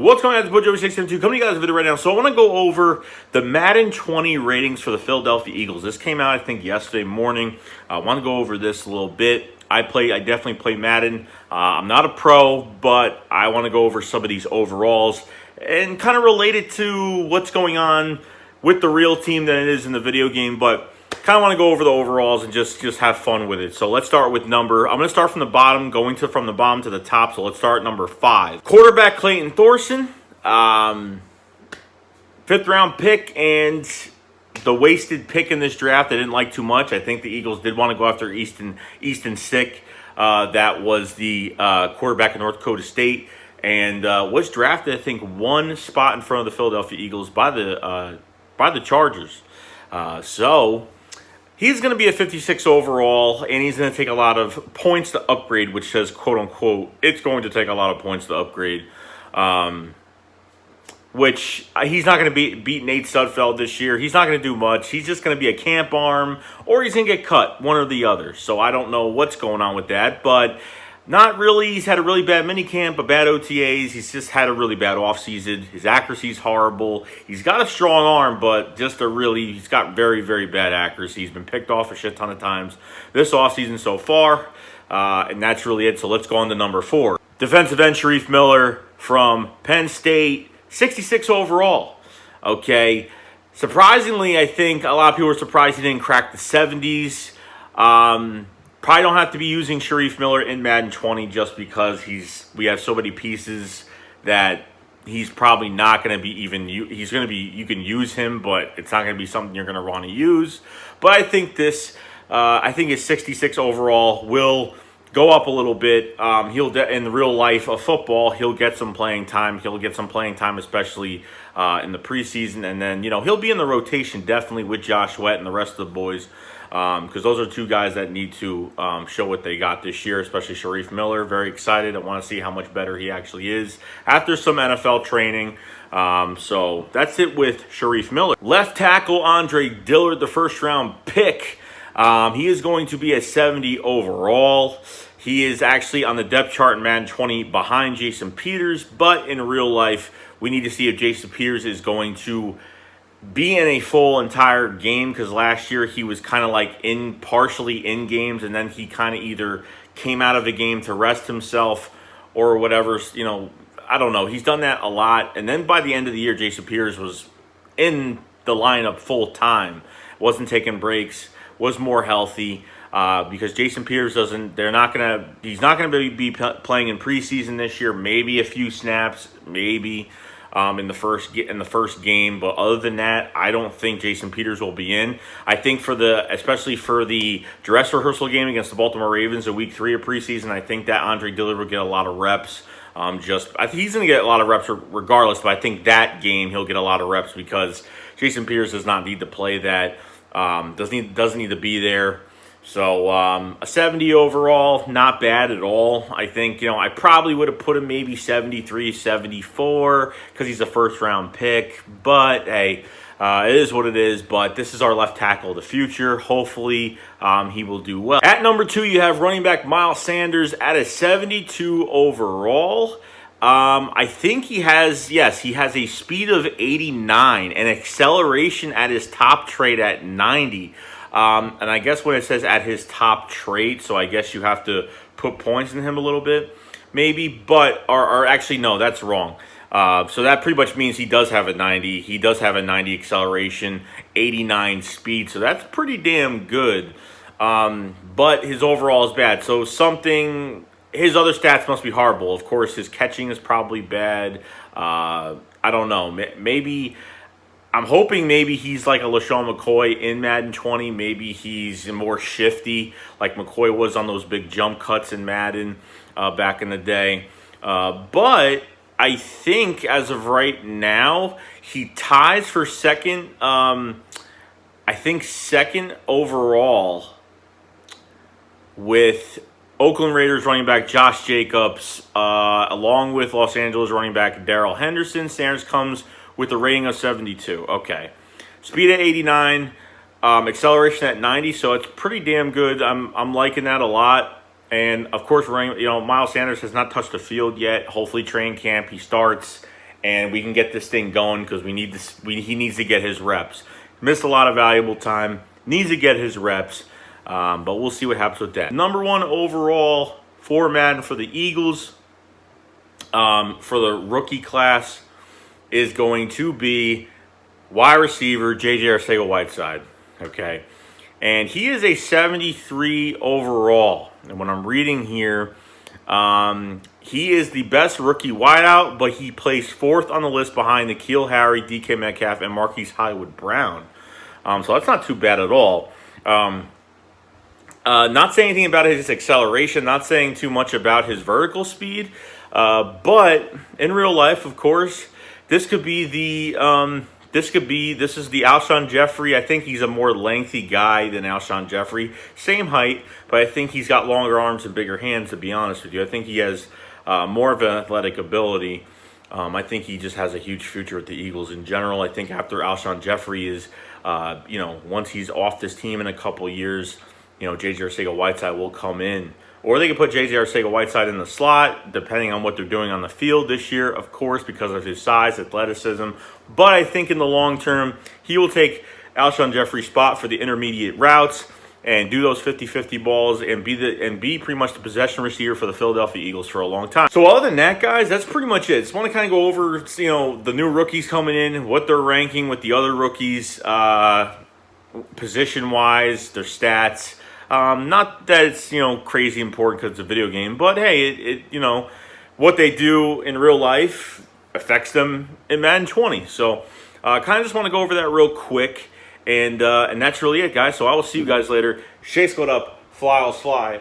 What's going on? It's Bojo672 coming to you guys a video right now. So I want to go over the Madden 20 ratings for the Philadelphia Eagles. This came out, I think, yesterday morning. I want to go over this a little bit. I definitely play Madden. I'm not a pro, but I want to go over some of these overalls and kind of relate it to what's going on with the real team than it is in the video game. But kind of want to go over the overalls and just have fun with it. So let's start with I'm going to start from the bottom, from the bottom to the top. So let's start at number 5. Quarterback Clayton Thorson, 5th round pick, and the wasted pick in this draft I didn't like too much. I think the Eagles did want to go after Easton Stick. That was the quarterback of North Dakota State, and was drafted, I think, one spot in front of the Philadelphia Eagles by the Chargers. So he's going to be a 56 overall, and he's going to take a lot of points to upgrade, which says, quote-unquote, it's going to take a lot of points to upgrade, which he's not going to beat Nate Sudfeld this year. He's not going to do much. He's just going to be a camp arm, or he's going to get cut, one or the other. So I don't know what's going on with that, but not really. He's had a really bad minicamp, a bad OTAs. He's just had a really bad offseason. His accuracy's horrible. He's got a strong arm, but he's got very, very bad accuracy. He's been picked off a shit ton of times this offseason so far, and that's really it. So let's go on to number 4. Defensive end Sherif Miller from Penn State, 66 overall. Okay. Surprisingly, I think a lot of people were surprised he didn't crack the 70s. Probably don't have to be using Sherif Miller in Madden 20 just because we have so many pieces that he's probably not going to be you can use him, but it's not going to be something you're going to want to use. But I think his 66 overall will go up a little bit. In the real life of football, he'll get some playing time. He'll get some playing time, especially in the preseason, and then he'll be in the rotation definitely with Josh Sweat and the rest of the boys. Because those are two guys that need to show what they got this year, especially Sherif Miller. Very excited. I want to see how much better he actually is after some NFL training. So that's it with Sherif Miller. Left tackle Dillard, the first-round pick. He is going to be a 70 overall. He is actually on the depth chart in Madden 20 behind Jason Peters, but in real life, we need to see if Jason Peters is going to be in a full entire game, because last year he was kind of like partially in games, and then he kind of either came out of a game to rest himself or whatever. I don't know. He's done that a lot, and then by the end of the year, Jason Peters was in the lineup full time, wasn't taking breaks, was more healthy. Because Jason Peters he's not going to be playing in preseason this year. Maybe a few snaps, maybe. In the first game, but other than that, I don't think Jason Peters will be in. I think especially for the dress rehearsal game against the Baltimore Ravens in Week 3 of preseason, I think that Dillard will get a lot of reps. I think he's going to get a lot of reps regardless, but I think that game he'll get a lot of reps because Jason Peters does not need to play that. Doesn't need to be there. So a 70 overall, not bad at all. I think, I probably would have put him maybe 73, 74 because he's a first-round pick. But, hey, it is what it is. But this is our left tackle of the future. Hopefully he will do well. At number 2, you have running back Miles Sanders at a 72 overall. I think he has a speed of 89, an acceleration at his top trait at 90. And I guess when it says at his top trait, so I guess you have to put points in him a little bit, maybe. But or actually, no, that's wrong. So that pretty much means he does have a 90. He does have a 90 acceleration, 89 speed. So that's pretty damn good. But his overall is bad. So his other stats must be horrible. Of course, his catching is probably bad. I don't know. I'm hoping maybe he's like a LaShawn McCoy in Madden 20. Maybe he's more shifty like McCoy was on those big jump cuts in Madden back in the day. But I think as of right now, he ties for second overall with Oakland Raiders running back Josh Jacobs, along with Los Angeles running back Darrell Henderson. Sanders comes with a rating of 72. Okay. Speed at 89, acceleration at 90, so it's pretty damn good. I'm liking that a lot. And, of course, Miles Sanders has not touched the field yet. Hopefully, training camp, he starts. and we can get this thing going because we need this. He needs to get his reps. Missed a lot of valuable time. Needs to get his reps, but we'll see what happens with that. Number 1 overall for Madden for the Eagles for the rookie class is going to be wide receiver J.J. Arcega-Whiteside. Okay, and he is a 73 overall. And when I'm reading here, he is the best rookie wideout, but he placed 4th on the list behind N'Keal Harry, DK Metcalf, and Marquise Hollywood-Brown. So that's not too bad at all. Not saying anything about his acceleration, not saying too much about his vertical speed, but in real life, of course, this is the Alshon Jeffrey. I think he's a more lengthy guy than Alshon Jeffrey. Same height, but I think he's got longer arms and bigger hands, to be honest with you. I think he has more of an athletic ability. I think he just has a huge future with the Eagles in general. I think after Alshon Jeffrey is, once he's off this team in a couple years, J.J. Arcega-Whiteside will come in. Or they could put J.J. Arcega-Whiteside in the slot, depending on what they're doing on the field this year, of course, because of his size, athleticism. But I think in the long term, he will take Alshon Jeffrey's spot for the intermediate routes and do those 50-50 balls and be pretty much the possession receiver for the Philadelphia Eagles for a long time. So other than that, guys, that's pretty much it. Just want to kind of go over, the new rookies coming in, what they're ranking with the other rookies, position-wise, their stats. Not that it's, crazy important because it's a video game, but hey, what they do in real life affects them in Madden 20. So, kind of just want to go over that real quick, and that's really it, guys. So I will see you guys later. Shea Scott up, fly, fly.